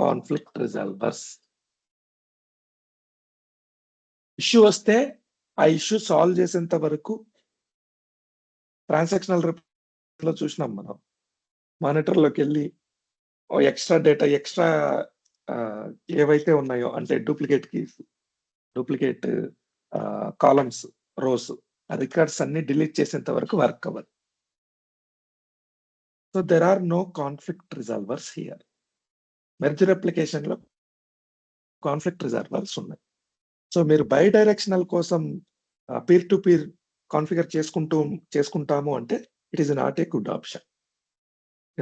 S1: conflict resolvers. Issue వస్తే ఆ ఇష్యూ సాల్వ్ చేసేంత వరకు ట్రాన్సాక్షనల్ లో చూసినాం మనం, మానిటర్ లోకి వెళ్ళి ఎక్స్ట్రా డేటా ఏవైతే ఉన్నాయో అంటే duplicate keys, duplicate columns, rows, ఆ రికార్డ్స్ అన్ని డిలీట్ చేసేంత వరకు వర్క్ అవ్వదు. So there are no conflict resolvers here. Merger application లో కాన్ఫ్లిక్ట్ రిజాల్వర్స్ ఉన్నాయి. సో మీరు బై డైరెక్షనల్ కోసం పీర్ టు పీర్ కాన్ఫిగర్ చేసుకుంటాము అంటే it is not a good option.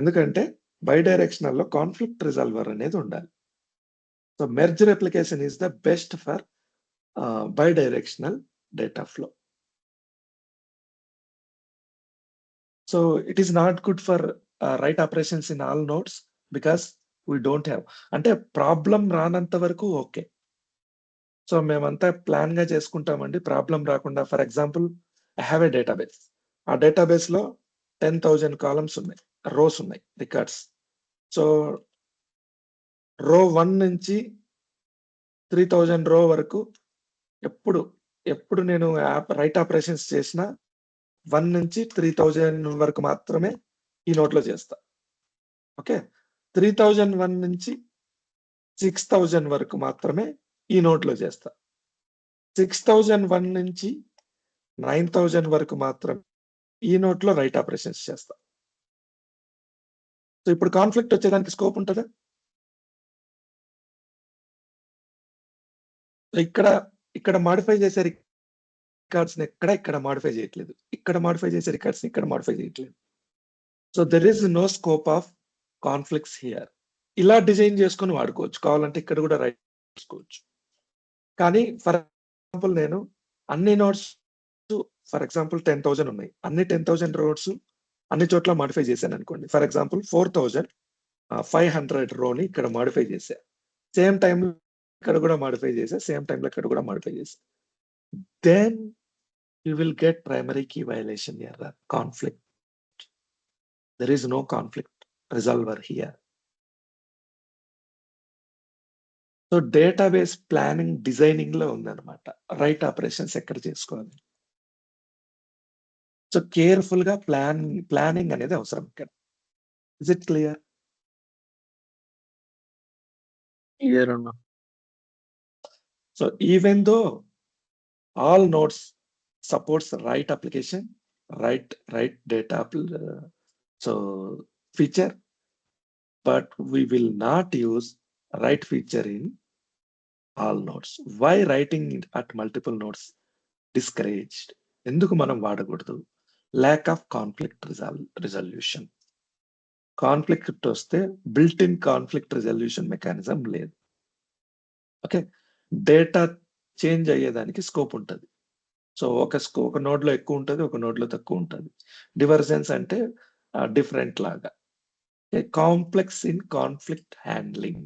S1: ఎందుకంటే బై డైరెక్షనల్ లో కాన్ఫ్లిక్ట్ రిజాల్వర్ అనేది ఉండాలి. So merger application is the best for bidirectional data flow. So it is not good for right operations in all notes because we don't have, అంటే problem రానంత వరకు okay. So మేమంతా plan గా చేసుకుంటామండి, problem రాకుండా. For example I have a database, ఆ database లో 10,000 columns ఉన్నాయి, రోస్ ఉన్నాయి, రికార్డ్స్. సో రో 1 నుంచి 3000 రో వరకు ఎప్పుడు నేను రైట్ ఆపరేషన్స్ చేసిన 1 నుంచి 3000 వరకు మాత్రమే ఈ నోట్లో చేస్తా. ఓకే, 3001 నుంచి 6000 వరకు మాత్రమే ఈ నోట్లో చేస్తా. 6001 నుంచి 9000 వరకు మాత్రం ఈ నోట్లో రైట్ ఆపరేషన్స్ చేస్తా. సో ఇప్పుడు కాన్ఫ్లిక్ట్ వచ్చేదానికి స్కోప్ ఉంటుందా? ఇక్కడ మాడిఫై చేసే రికార్డ్స్ ఇక్కడ మాడిఫై చేయట్లేదు, ఇక్కడ మాడిఫై చేసే రికార్డ్స్ ఇక్కడ మాడిఫై చేయట్లేదు. So there is no scope of conflicts here. ఇలా డిజైన్ చేసుకొని వాడుకోవచ్చు, కావాలంటే ఇక్కడ కూడా రైట్ చేసుకోవచ్చు. కానీ ఫర్ ఎగ్జాంపుల్ నేను అన్ని నోట్స్, ఫర్ ఎగ్జాంపుల్ 10,000 ఉన్నాయి, అన్ని 10,000 రోడ్స్ అన్ని చోట్ల మాడిఫై చేశాను అనుకోండి. ఫర్ ఎగ్జాంపుల్ 4,500 రోని ఇక్కడ మాడిఫై చేశా, సేమ్ టైం ఇక్కడ కూడా మాడిఫై చేశా, సేమ్ టైంలో ఇక్కడ కూడా మాడిఫై చేశా. Then you will get primary key violation error, conflict. There is no conflict resolver here. So database planning designing లో ఉందన్నమాట రైట్ ఆపరేషన్స్ ఎక్కడ చేసుకోవాలి. సో కేర్ఫుల్ గా ప్లానింగ్ అనేది అవసరం ఇక్కడ. Is it clear? So even though all nodes supports write application, write data so feature, but we will not use write feature in all nodes. Why writing it at multiple nodes discouraged? ఎందుకు మనం వాడకూడదు? Lack of conflict resolution. Conflict వస్తే built in conflict resolution mechanism లేదు. Okay, data change అయ్యేదానికి scope ఉంటుంది. So ఒక node లో ఎక్కువ ఉంటుంది, ఒక నోడ్ లో తక్కువ ఉంటుంది. డివర్జెన్స్ అంటే డిఫరెంట్ లాగా. Complex in conflict handling.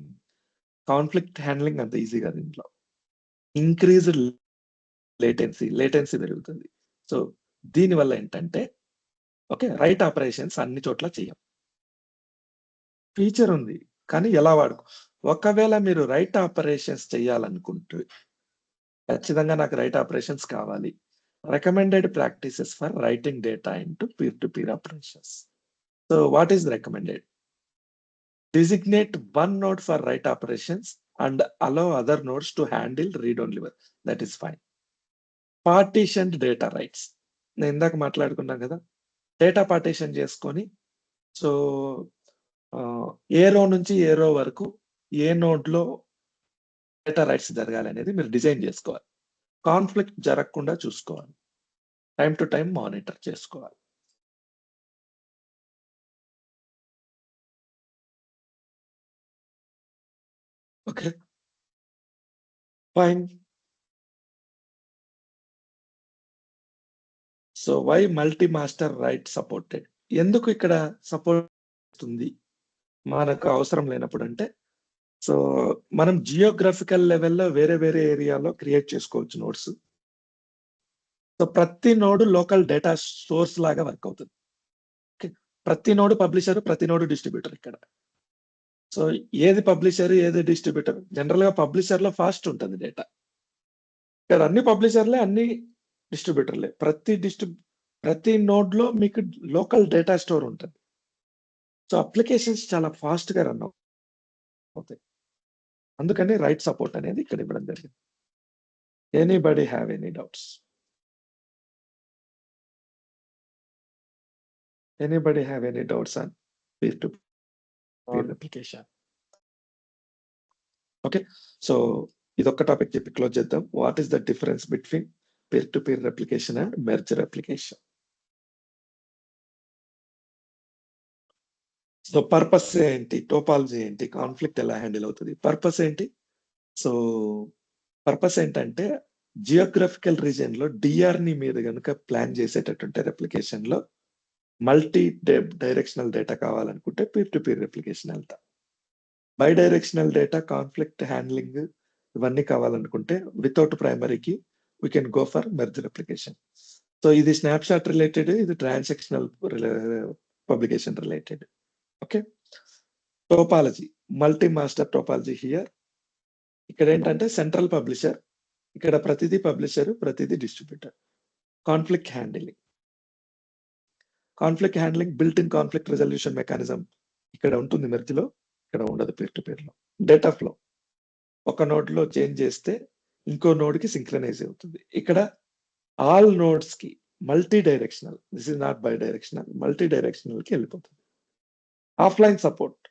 S1: Conflict handling అంత ఈజీ కాదు ఇంట్లో. ఇంక్రీజ్డ్ లేటెన్సీ పెరుగుతుంది. సో దీనివల్ల ఏంటంటే ఓకే, రైట్ ఆపరేషన్స్ అన్ని చోట్ల చేయం. ఫీచర్ ఉంది కానీ ఎలా వాడుకో. ఒకవేళ మీరు రైట్ ఆపరేషన్స్ చేయాలనుకుంటే ఖచ్చితంగా నాకు రైట్ ఆపరేషన్స్ కావాలి. Recommended practices for writing data into peer-to-peer operations. So what is recommended? Designate one node for write operations and allow other nodes to handle read-only work. That is fine. Partitioned data rights. నేను ఇందాక మాట్లాడుకున్నాం కదా, data partition చేసుకొని so ఏ row నుంచి ఏ row వరకు ఏ నోడ్ లో డేటా రైట్స్ జరగాలి అనేది మీరు డిజైన్ చేసుకోవాలి. కాన్ఫ్లిక్ట్ జరగకుండా చూసుకోవాలి. టైం టు టైం మానిటర్ చేసుకోవాలి. Okay fine. So why multi master write supported? ఎందుకు ఇక్కడ సపోర్ట్ ఉంది మనకు అవసరం లేనప్పుడు అంటే, సో మనం జియోగ్రఫికల్ లెవెల్లో వేరే వేరే ఏరియాలో క్రియేట్ చేసుకోవచ్చు నోడ్స్. సో ప్రతి నోడు లోకల్ డేటా సోర్స్ లాగా వర్క్ అవుతుంది. ప్రతి నోడు పబ్లిషర్, ప్రతి నోడు డిస్ట్రిబ్యూటర్. ఇక్కడ సో ఏది పబ్లిషర్ ఏది డిస్ట్రిబ్యూటర్? జనరల్ గా పబ్లిషర్ లో ఫాస్ట్ ఉంటుంది డేటా. ఇక్కడ అన్ని పబ్లిషర్లే అన్ని డిస్ట్రిబ్యూటర్లే. ప్రతి నోడ్ లో మీకు లోకల్ డేటా స్టోర్ ఉంటుంది. సో అప్లికేషన్స్ చాలా ఫాస్ట్ గా రన్ అవుతాయి. అందుకని రైట్ సపోర్ట్ అనేది ఇక్కడ ఇవ్వడం జరిగింది. Anybody have any doubts? Anybody have any doubts on peer-to-peer application? Okay, so ఇదొక్క topic చెప్పి క్లోజ్ చేద్దాం. What is the difference between peer-to-peer application and merger application? So purpose ఏంటి, టోపాలజీ ఏంటి, కాన్ఫ్లిక్ట్ ఎలా handle అవుతుంది, పర్పస్ ఏంటి? So purpose ఏంటంటే geographical region లో DR ని మీరు కనుక ప్లాన్ చేసేటటువంటి అప్లికేషన్ లో మల్టీ డైరెక్షనల్ డేటా కావాలనుకుంటే peer-to-peer అప్లికేషన్ వెళ్తా. Bidirectional data, conflict handling ఇవన్నీ కావాలనుకుంటే వితౌట్ ప్రైమరీకి we can go for merger application. So ఇది స్నాప్షాట్ రిలేటెడ్, ఇది transactional publication related. Okay, topology, multi master topology here. ఇక్కడ ఏంటంటే సెంట్రల్ పబ్లిషర్, ఇక్కడ ప్రతిదీ పబ్లిషర్, ప్రతిదీ distributor. Conflict handling built in conflict resolution mechanism ఇక్కడ ఉంటుంది మెర్జ్లో, ఇక్కడ ఉండదు peer-to-peer లో. డేటా ఫ్లో ఒక నోడ్ లో చేంజ్ చేస్తే ఇంకో నోడ్ కి సింక్రనైజ్ అవుతుంది. ఇక్కడ ఆల్ నోడ్స్ కి multi directional, this is not by directional, multi directional కి వెళ్ళిపోతుంది. ఆఫ్లైన్ సపోర్ట్,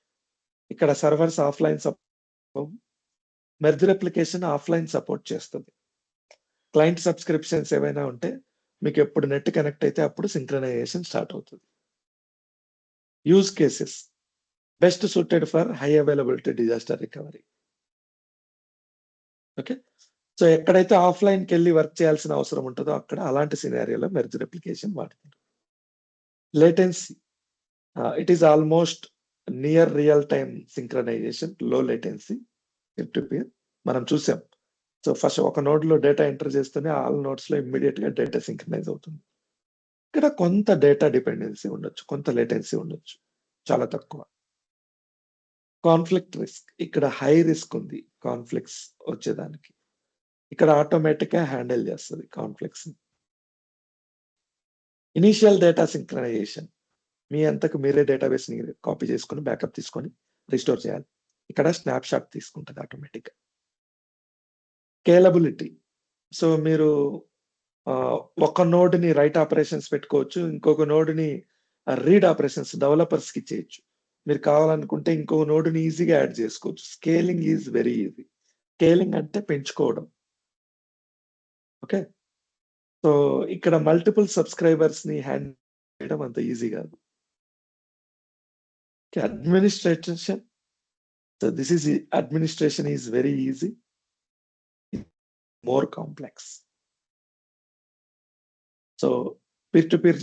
S1: ఇక్కడ servers offline support, merger application offline support చేస్తుంది. క్లయింట్ సబ్స్క్రిప్షన్స్ ఏవైనా ఉంటే మీకు ఎప్పుడు నెట్ కనెక్ట్ అయితే అప్పుడు సింక్రనైజేషన్ స్టార్ట్ అవుతుంది. Use cases best suited for high availability disaster recovery. Okay, so ఎక్కడైతే ఆఫ్లైన్కి వెళ్ళి వర్క్ చేయాల్సిన అవసరం ఉంటుందో అక్కడ అలాంటి సినారియోలో మెర్జర్ అప్లికేషన్ వాడుతారు. Latency, it is almost near real time synchronisation, లో లేటెన్సీ peer-to-peer మనం చూసాం. సో ఫస్ట్ ఒక నోడ్ లో డేటా ఎంటర్ చేస్తేనే ఆల్ నోడ్స్ లో ఇమ్మీడియట్ గా డేటా సింక్రనైజ్ అవుతుంది. ఇక్కడ కొంత డేటా డిపెండెన్సీ ఉండొచ్చు, కొంత లేటెన్సీ ఉండొచ్చు, చాలా తక్కువ. కాన్ఫ్లిక్ట్ రిస్క్, ఇక్కడ హై రిస్క్ ఉంది కాన్ఫ్లిక్ట్స్ వచ్చేదానికి. ఇక్కడ ఆటోమేటిక్ గా హ్యాండిల్ చేస్తుంది కాన్ఫ్లిక్ట్స్. ఇనీషియల్ డేటా సింక్రనైజేషన్, మీ అంతకు మీరే డేటాబేస్ ని కాపీ చేసుకొని బ్యాకప్ తీసుకొని రిస్టోర్ చేయాలి. ఇక్కడ స్నాప్ షాట్ తీసుకుంటుంది ఆటోమేటిక్ గా. స్కేలబిలిటీ, సో మీరు ఒక నోడ్‌ని రైట్ ఆపరేషన్స్ పెట్టుకోవచ్చు. ఇంకొక నోడ్‌ని రీడ్ ఆపరేషన్స్ డెవలపర్స్‌కి ఇచ్చేయొచ్చు. మీరు కావాలనుకుంటే ఇంకో నోడ్‌ని ఈజీగా యాడ్ చేసుకోవచ్చు. Scaling is very easy. Scaling అంటే పెంచుకోవడం. ఓకే. సో, ఇక్కడ మల్టిపుల్ సబ్‌స్క్రైబర్స్‌ని హ్యాండిల్ చేయడం అంత ఈజీ కాదు. Okay. Administration. So, administration is very easy. More complex. So, peer to peer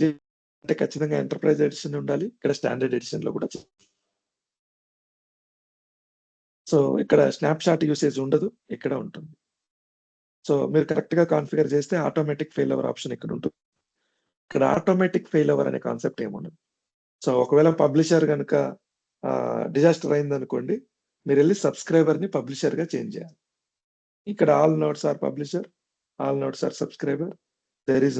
S1: అంటే ఖచ్చితంగా ఎంటర్‌ప్రైజ్ ఎడిషన్ ఉండాలి. ఇక్కడ స్టాండర్డ్ ఎడిషన్‌లో కూడా సో, ఇక్కడ స్నాప్‌షాట్ యూసేజ్ ఉండదు. ఇక్కడ ఉంటుంది. సో, మీరు కరెక్ట్‌గా కాన్ఫిగర్ చేస్తే ఆటోమేటిక్ ఫెయిల్ ఓవర్ ఆప్షన్ ఇక్కడ ఉంటుంది. ఇక్కడ ఆటోమేటిక్ ఫెయిల్ ఓవర్ అనే కాన్సెప్ట్ ఏముండదు. సో, ఒకవేళ పబ్లిషర్ గనుక డిజాస్టర్ అయిందనుకోండి, మీరెళ్లి సబ్‌స్క్రైబర్‌ని పబ్లిషర్‌గా చేంజ్ చేయాలి. ఇక్కడ all nodes are publisher, all nodes are subscriber. There is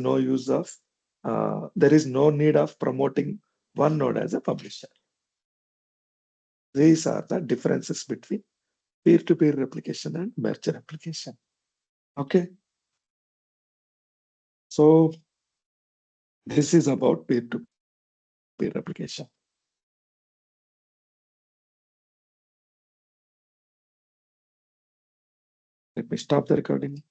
S1: no need of promoting one node as a publisher. These are the differences between peer-to-peer replication and merge replication. Okay. So this is about peer-to-peer replication. Let me stop the recording.